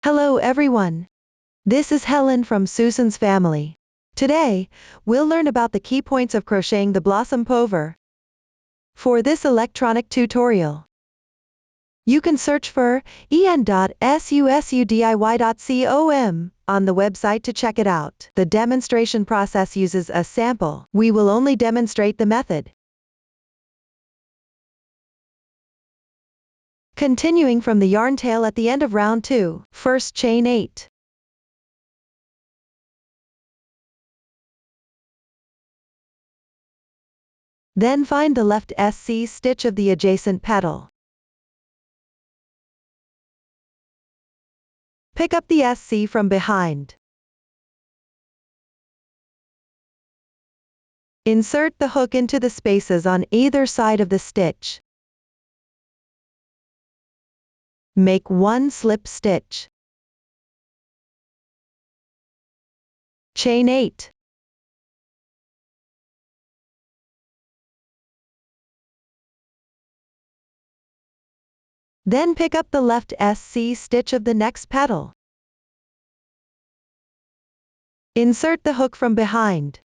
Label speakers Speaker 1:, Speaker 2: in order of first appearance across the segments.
Speaker 1: Hello everyone. This is Helen from Susan's family. Today, we'll learn about the key points of crocheting the blossom pullover. For this electronic tutorial, you can search for en.sussudiy.com on the website to check it out. The demonstration process uses a sample. We will only demonstrate the method. Continuing from the yarn tail at the end of round 2, first chain 8. Then find the left SC stitch of the adjacent petal. Pick up the SC from behind. Insert the hook into the spaces on either side of the stitch. Make one slip stitch. Chain 8. Then pick up the left SC stitch of the next petal. Insert the hook from behind.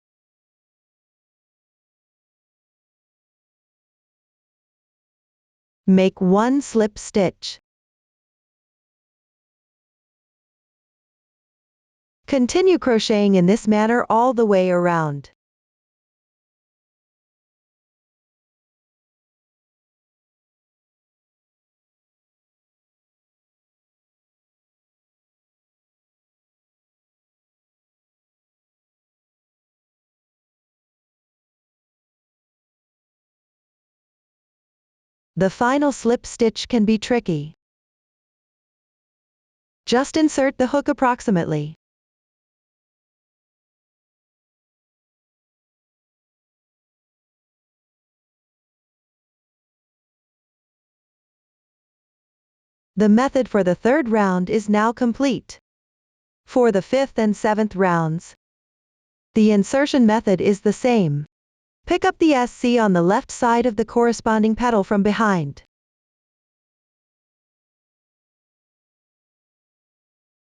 Speaker 1: Make one slip stitch. Continue crocheting in this manner all the way around. The final slip stitch can be tricky. Just insert the hook approximately. The method for the third round is now complete. For the 5th and 7th rounds, the insertion method is the same. Pick up the SC on the left side of the corresponding petal from behind.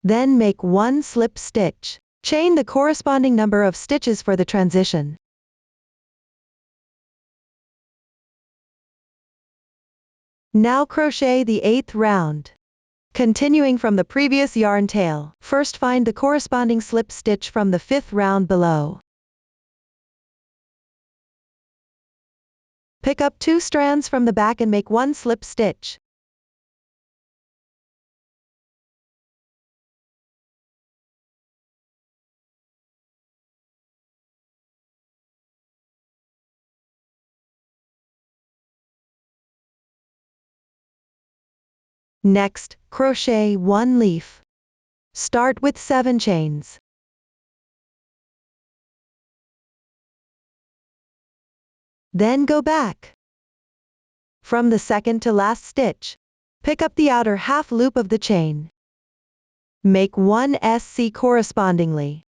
Speaker 1: Then make one slip stitch. Chain the corresponding number of stitches for the transition. Now crochet the 8th round. Continuing from the previous yarn tail, first find the corresponding slip stitch from the 5th round below. Pick up 2 strands from the back and make one slip stitch. Next, crochet 1 leaf. Start with 7 chains. Then go back. From the second to last stitch, pick up the outer half loop of the chain. Make 1 SC correspondingly.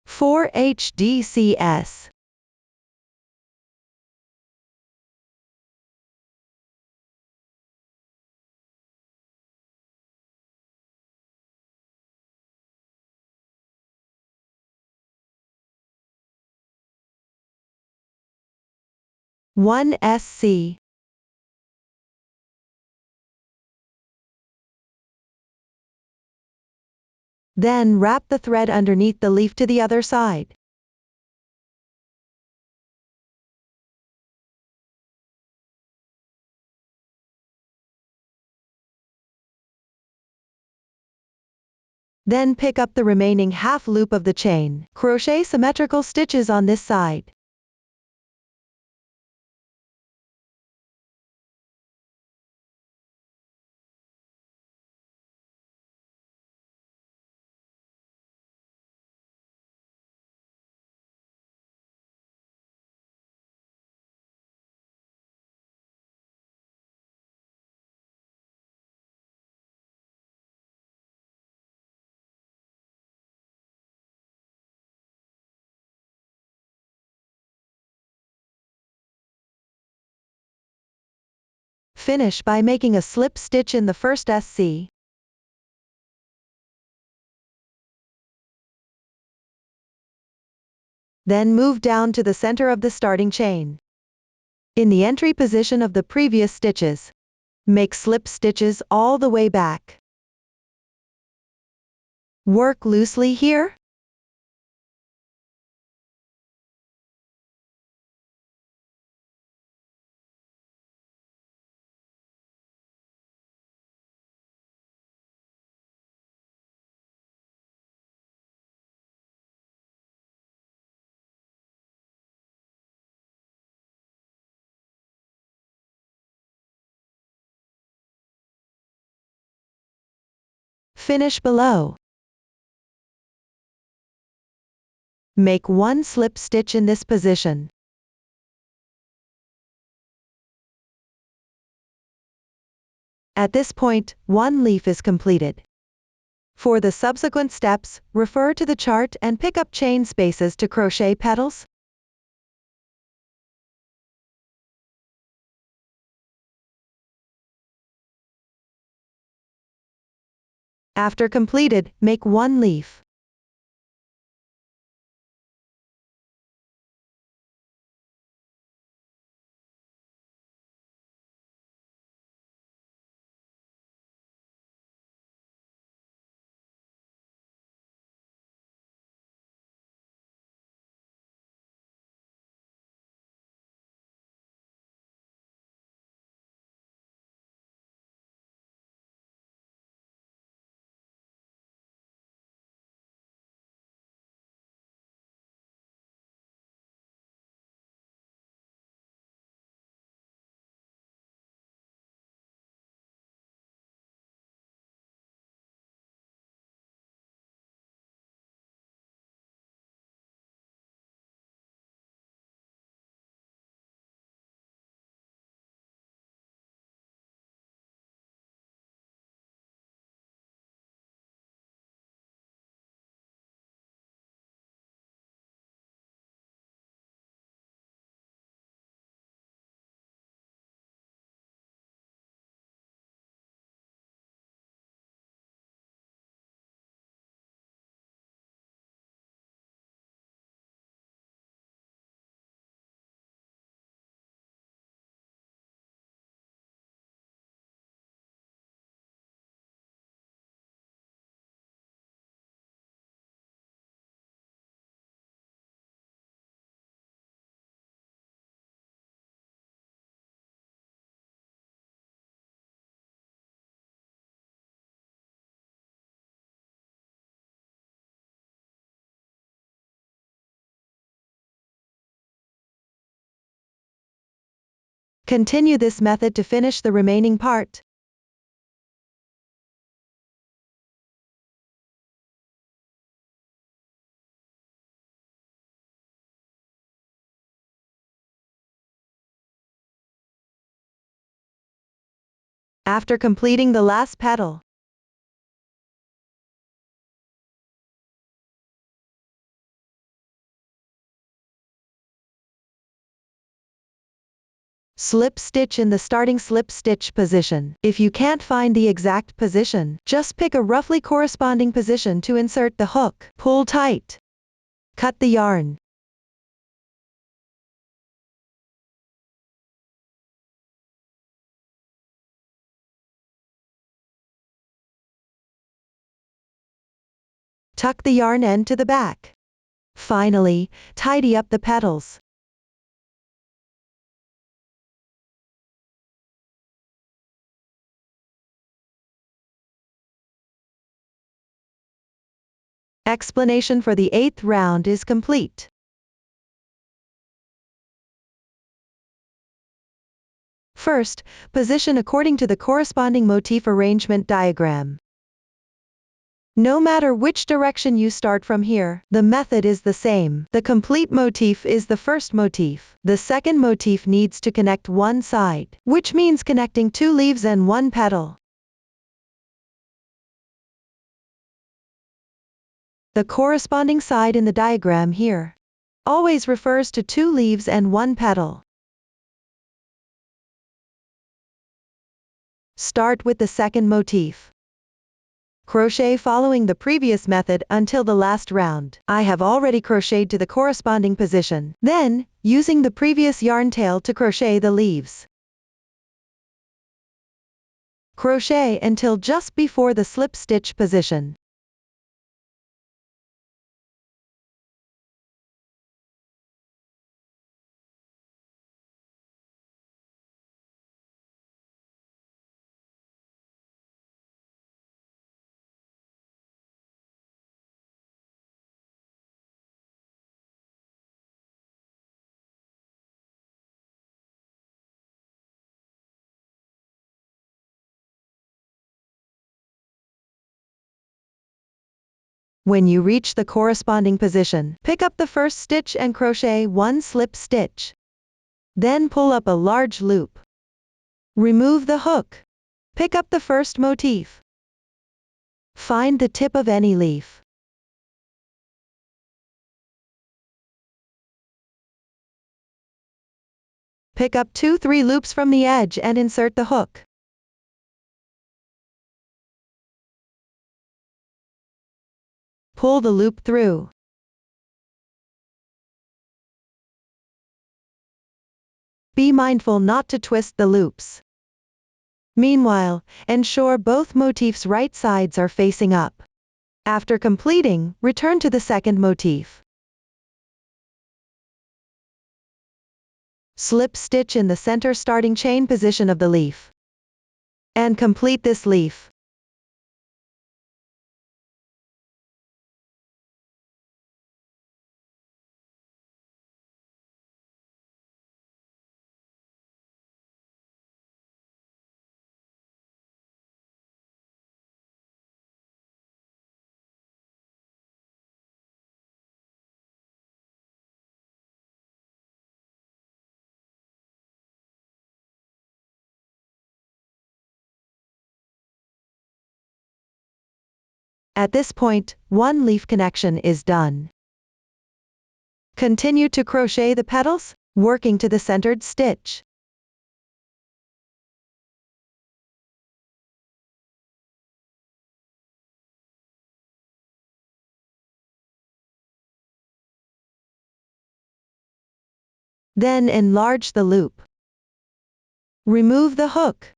Speaker 1: 4 HDCS. One SC. Then wrap the thread underneath the leaf to the other side. Then pick up the remaining half loop of the chain. Crochet symmetrical stitches on this side. Finish by making a slip stitch in the first SC. Then move down to the center of the starting chain. In the entry position of the previous stitches, make slip stitches all the way back. Work loosely here. Finish below. Make one slip stitch in this position. At this point, one leaf is completed. For the subsequent steps, refer to the chart and pick up chain spaces to crochet petals. After completed, make one leaf. Continue this method to finish the remaining part. After completing the last petal, slip stitch in the starting slip stitch position. If you can't find the exact position, just pick a roughly corresponding position to insert the hook. Pull tight. Cut the yarn. Tuck the yarn end to the back. Finally, tidy up the petals. Explanation for the 8th round is complete. First, position according to the corresponding motif arrangement diagram. No matter which direction you start from here, the method is the same. The complete motif is the first motif. The second motif needs to connect one side, which means connecting 2 leaves and 1 petal. The corresponding side in the diagram here always refers to 2 leaves and 1 petal. Start with the second motif. Crochet following the previous method until the last round. I have already crocheted to the corresponding position. Then, using the previous yarn tail to crochet the leaves. Crochet until just before the slip stitch position. When you reach the corresponding position, pick up the first stitch and crochet one slip stitch. Then pull up a large loop. Remove the hook. Pick up the first motif. Find the tip of any leaf. Pick up 2-3 loops from the edge and insert the hook. Pull the loop through. Be mindful not to twist the loops. Meanwhile, ensure both motifs' right sides are facing up. After completing, return to the second motif. Slip stitch in the center starting chain position of the leaf. And complete this leaf. At this point, one leaf connection is done. Continue to crochet the petals, working to the centered stitch. Then enlarge the loop. Remove the hook.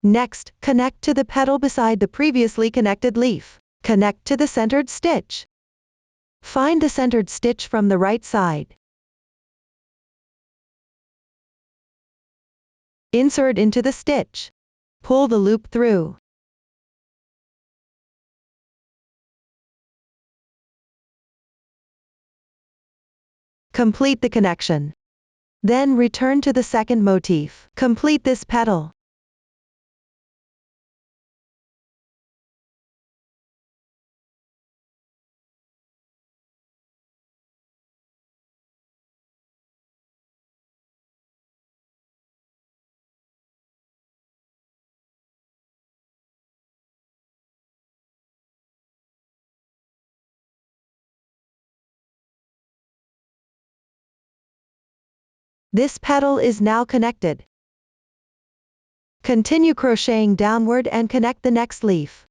Speaker 1: Next, connect to the petal beside the previously connected leaf. Connect to the centered stitch. Find the centered stitch from the right side. Insert into the stitch. Pull the loop through. Complete the connection. Then return to the second motif. Complete this petal. This petal is now connected. Continue crocheting downward and connect the next leaf.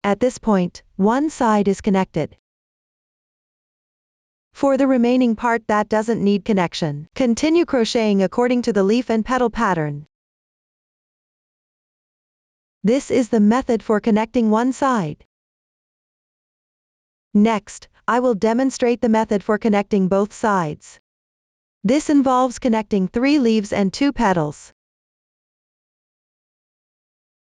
Speaker 1: At this point, one side is connected. For the remaining part that doesn't need connection, continue crocheting according to the leaf and petal pattern. This is the method for connecting one side. Next, I will demonstrate the method for connecting both sides. This involves connecting 3 leaves and 2 petals.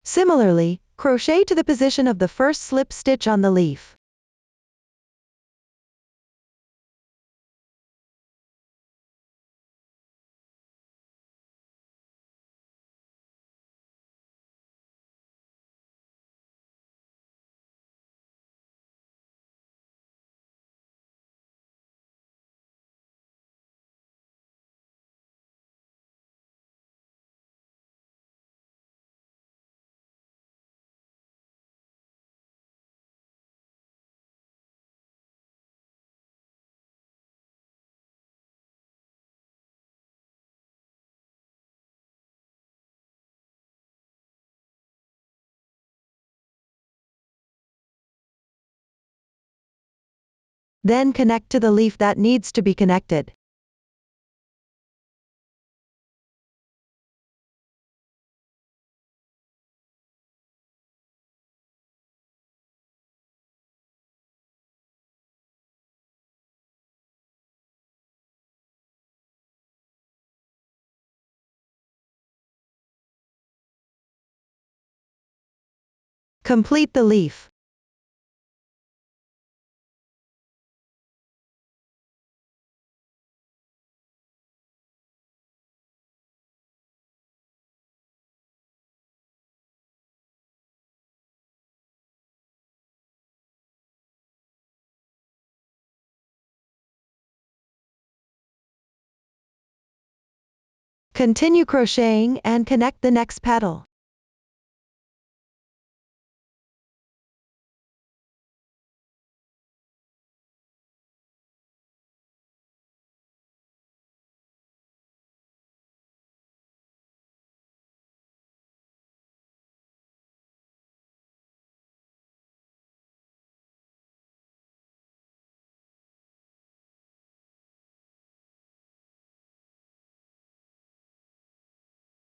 Speaker 1: Similarly, crochet to the position of the first slip stitch on the leaf. Then connect to the leaf that needs to be connected. Complete the leaf. Continue crocheting and connect the next petal.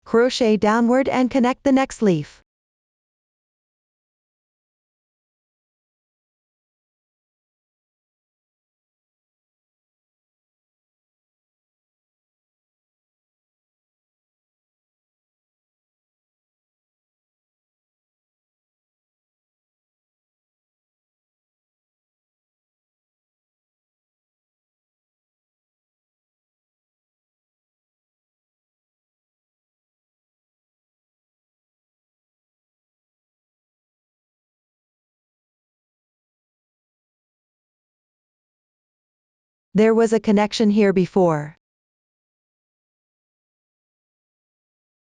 Speaker 1: Crochet downward and connect the next leaf. There was a connection here before.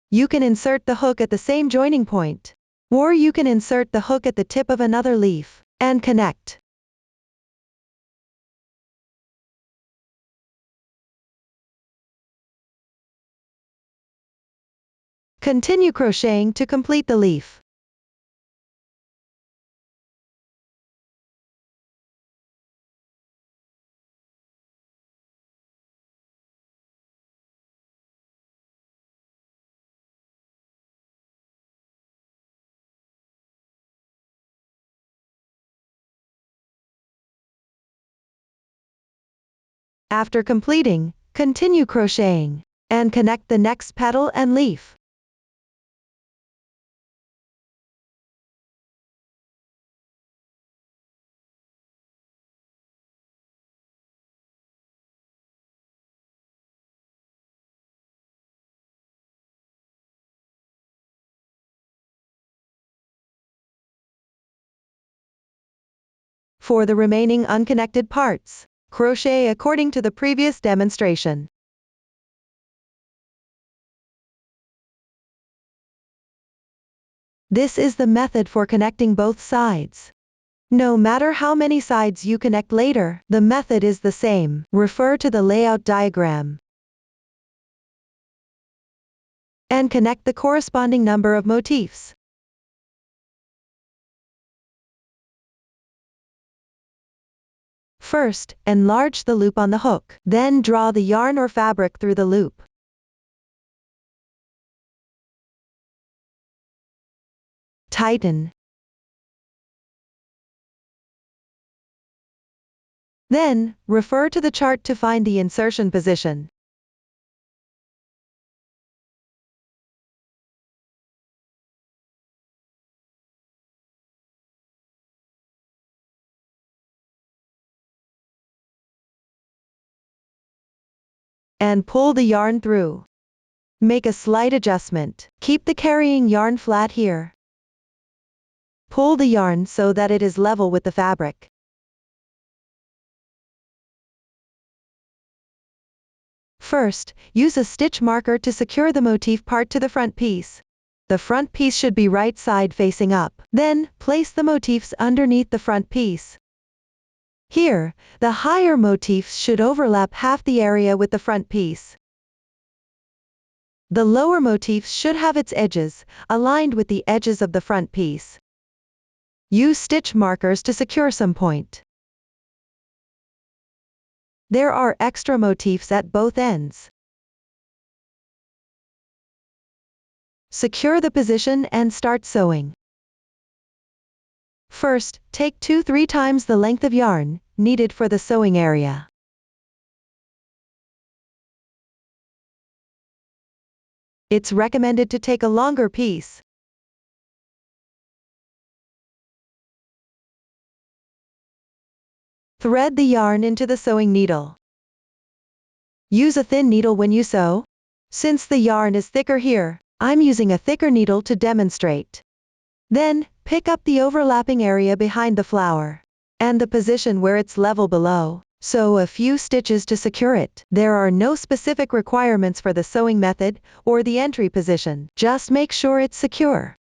Speaker 1: You can insert the hook at the same joining point, or you can insert the hook at the tip of another leaf and connect. Continue crocheting to complete the leaf. After completing, continue crocheting and connect the next petal and leaf. For the remaining unconnected parts, crochet according to the previous demonstration. This is the method for connecting both sides. No matter how many sides you connect later, the method is the same. Refer to the layout diagram and connect the corresponding number of motifs. First, enlarge the loop on the hook. Then draw the yarn or fabric through the loop. Tighten. Then, refer to the chart to find the insertion position. And pull the yarn through. Make a slight adjustment. Keep the carrying yarn flat here. Pull the yarn so that it is level with the fabric. First, use a stitch marker to secure the motif part to the front piece. The front piece should be right side facing up. Then, place the motifs underneath the front piece. Here, the higher motifs should overlap half the area with the front piece. The lower motifs should have its edges aligned with the edges of the front piece. Use stitch markers to secure some point. There are extra motifs at both ends. Secure the position and start sewing. First, take 2-3 times the length of yarn needed for the sewing area. It's recommended to take a longer piece. Thread the yarn into the sewing needle. Use a thin needle when you sew. Since the yarn is thicker here, I'm using a thicker needle to demonstrate. Then, pick up the overlapping area behind the flower, and the position where it's level below. Sew a few stitches to secure it. There are no specific requirements for the sewing method or the entry position. Just make sure it's secure.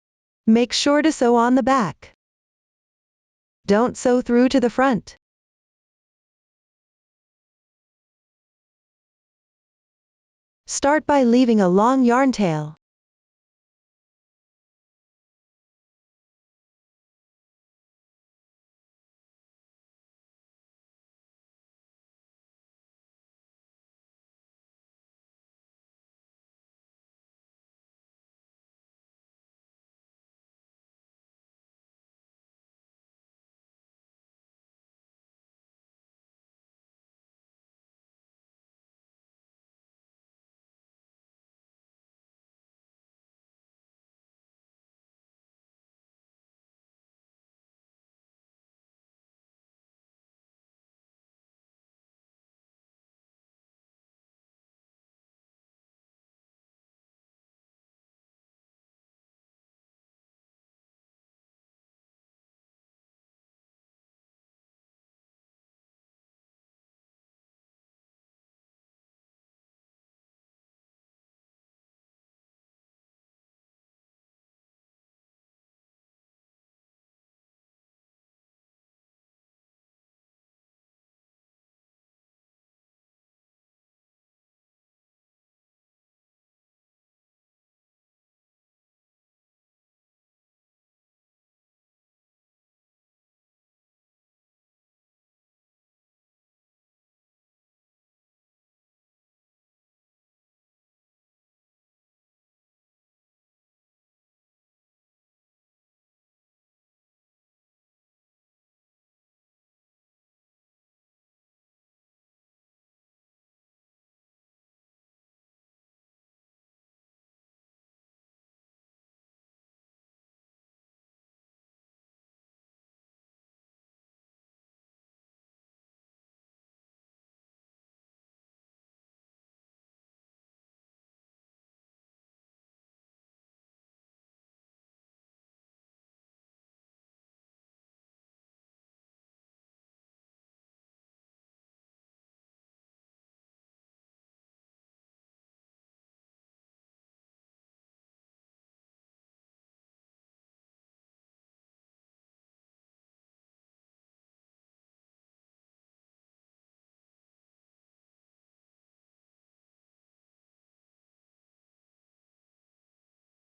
Speaker 1: Make sure to sew on the back. Don't sew through to the front. Start by leaving a long yarn tail.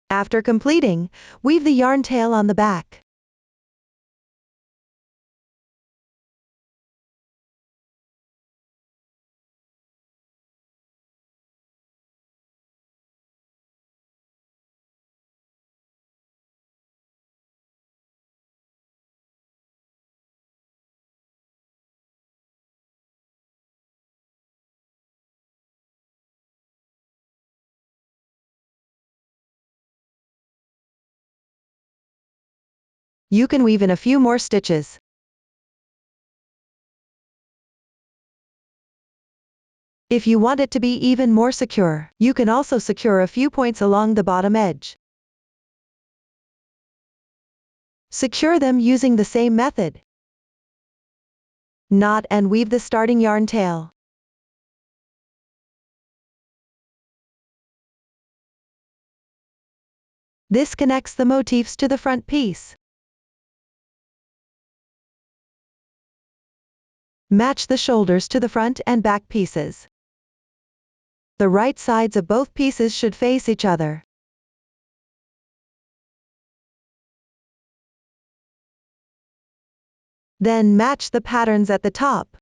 Speaker 1: After completing, weave the yarn tail on the back. You can weave in a few more stitches. If you want it to be even more secure, you can also secure a few points along the bottom edge. Secure them using the same method. Knot and weave the starting yarn tail. This connects the motifs to the front piece. Match the shoulders to the front and back pieces. The right sides of both pieces should face each other. Then match the patterns at the top.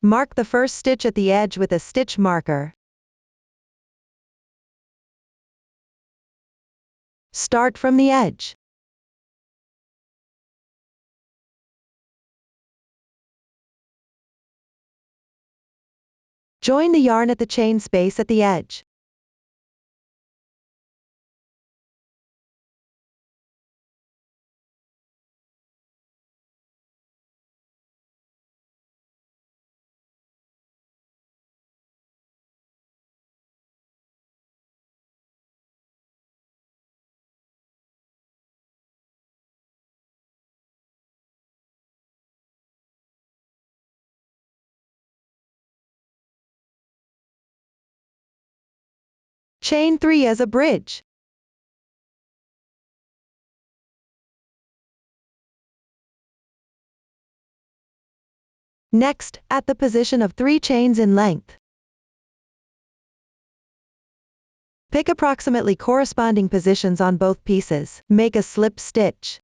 Speaker 1: Mark the first stitch at the edge with a stitch marker. Start from the edge. Join the yarn at the chain space at the edge. Chain 3 as a bridge. Next, at the position of 3 chains in length, pick approximately corresponding positions on both pieces. Make a slip stitch.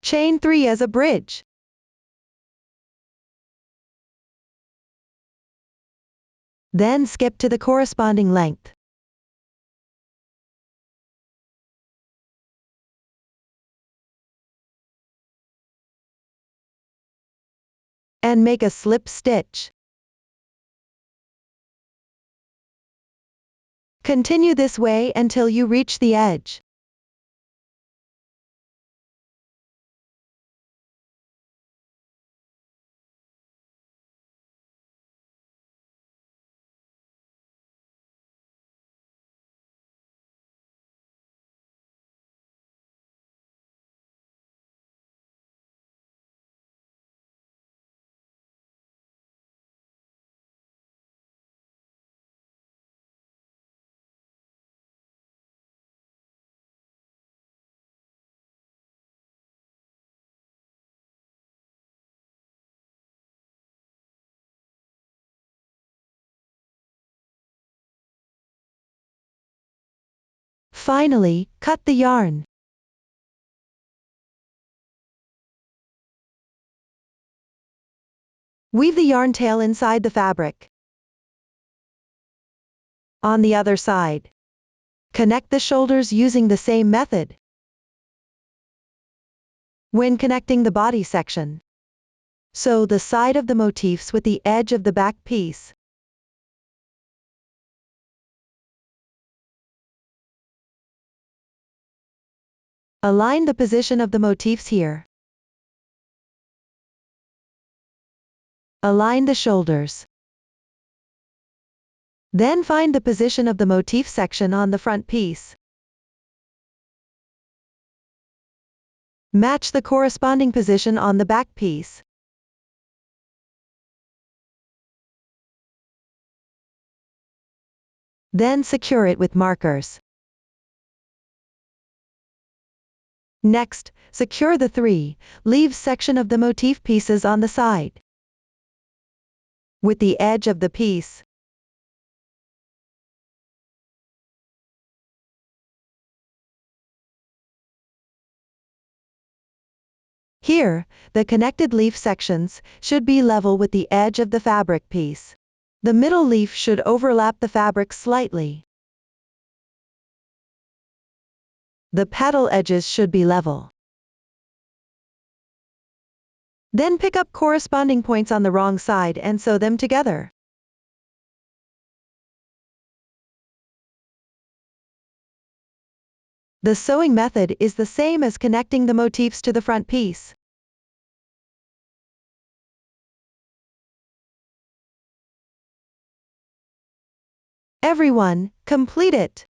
Speaker 1: Chain 3 as a bridge. Then skip to the corresponding length. And make a slip stitch. Continue this way until you reach the edge. Finally, cut the yarn. Weave the yarn tail inside the fabric. On the other side, connect the shoulders using the same method. When connecting the body section, sew the side of the motifs with the edge of the back piece. Align the position of the motifs here. Align the shoulders. Then find the position of the motif section on the front piece. Match the corresponding position on the back piece. Then secure it with markers. Next, secure the 3 leaves section of the motif pieces on the side with the edge of the piece. Here, the connected leaf sections should be level with the edge of the fabric piece. The middle leaf should overlap the fabric slightly. The petal edges should be level. Then pick up corresponding points on the wrong side and sew them together. The sewing method is the same as connecting the motifs to the front piece. Everyone, complete it.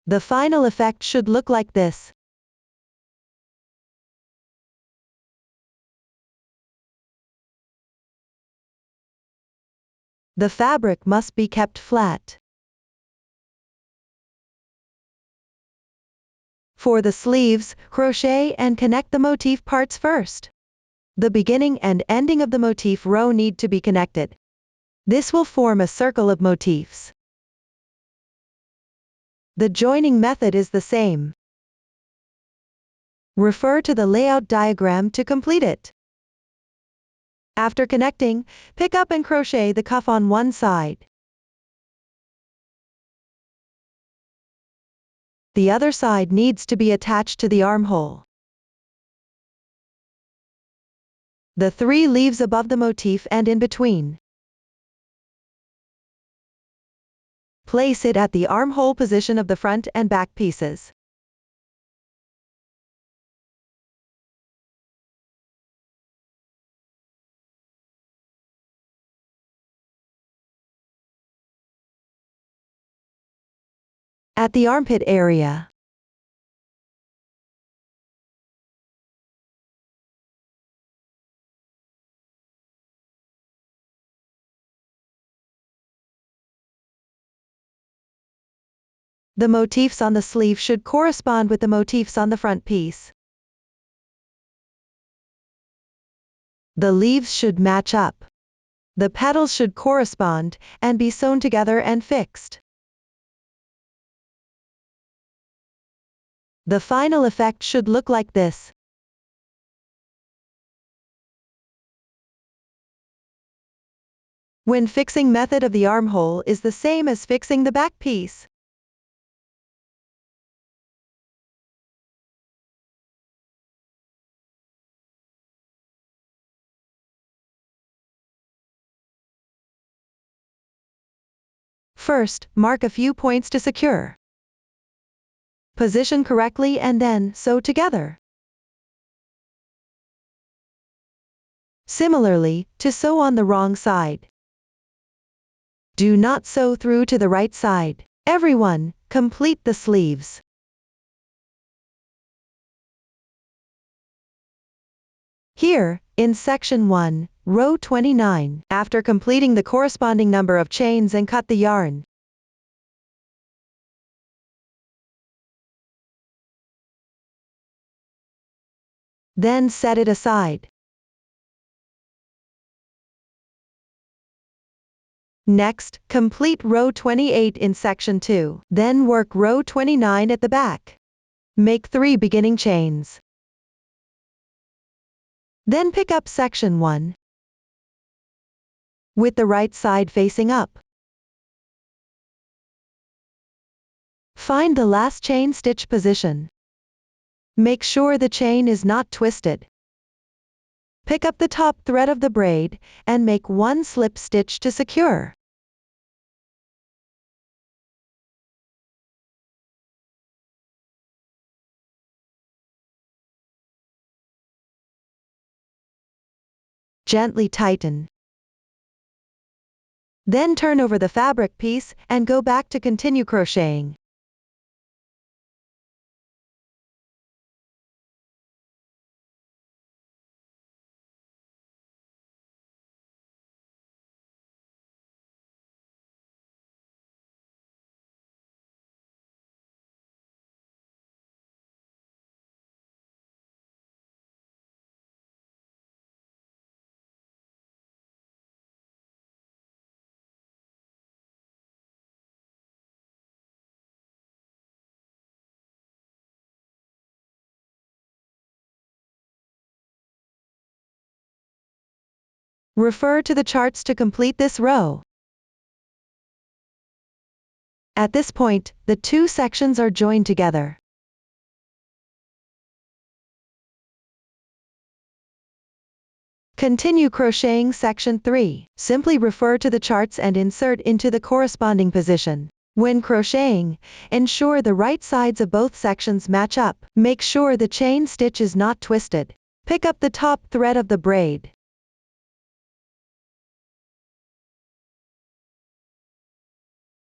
Speaker 1: The final effect should look like this. The fabric must be kept flat. For the sleeves, crochet and connect the motif parts first. The beginning and ending of the motif row need to be connected. This will form a circle of motifs. The joining method is the same. Refer to the layout diagram to complete it. After connecting, pick up and crochet the cuff on one side. The other side needs to be attached to the armhole. The 3 leaves above the motif and in between. Place it at the armhole position of the front and back pieces. At the armpit area. The motifs on the sleeve should correspond with the motifs on the front piece. The leaves should match up. The petals should correspond and be sewn together and fixed. The final effect should look like this. When fixing method of the armhole is the same as fixing the back piece. First, mark a few points to secure. Position correctly and then sew together. Similarly, to sew on the wrong side. Do not sew through to the right side. Everyone, complete the sleeves. Here, in section 1, row 29, after completing the corresponding number of chains and cut the yarn. Then set it aside. Next, complete row 28 in section 2. Then work row 29 at the back. Make 3 beginning chains. Then pick up section 1 with the right side facing up. Find the last chain stitch position. Make sure the chain is not twisted. Pick up the top thread of the braid and make 1 slip stitch to secure. Gently tighten. Then turn over the fabric piece and go back to continue crocheting. Refer to the charts to complete this row. At this point, the 2 sections are joined together. Continue crocheting section 3. Simply refer to the charts and insert into the corresponding position. When crocheting, ensure the right sides of both sections match up. Make sure the chain stitch is not twisted. Pick up the top thread of the braid.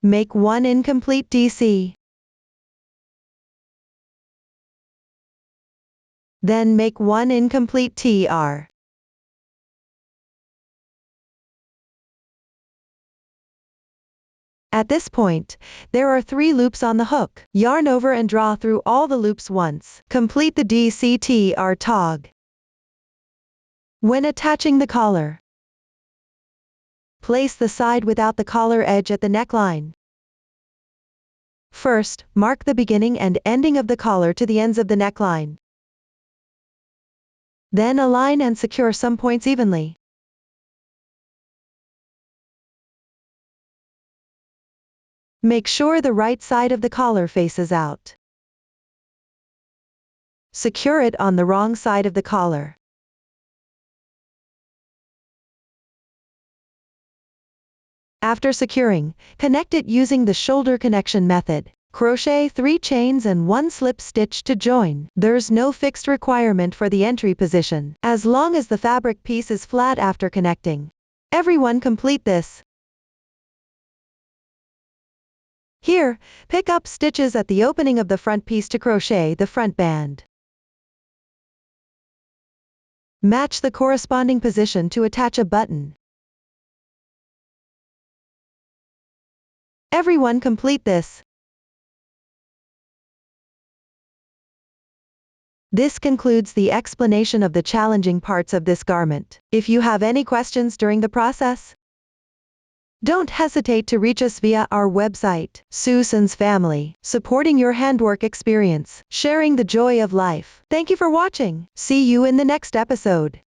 Speaker 1: Make one incomplete DC. Then make one incomplete TR. At this point, there are 3 loops on the hook. Yarn over and draw through all the loops once. Complete the DCTR tog. When attaching the collar, place the side without the collar edge at the neckline. First, mark the beginning and ending of the collar to the ends of the neckline. Then align and secure some points evenly. Make sure the right side of the collar faces out. Secure it on the wrong side of the collar. After securing, connect it using the shoulder connection method. Crochet 3 chains and 1 slip stitch to join. There's no fixed requirement for the entry position, as long as the fabric piece is flat after connecting. Everyone complete this. Here, pick up stitches at the opening of the front piece to crochet the front band. Match the corresponding position to attach a button. Everyone complete this. This concludes the explanation of the challenging parts of this garment. If you have any questions during the process, don't hesitate to reach us via our website. Susan's Family, supporting your handwork experience, sharing the joy of life. Thank you for watching. See you in the next episode.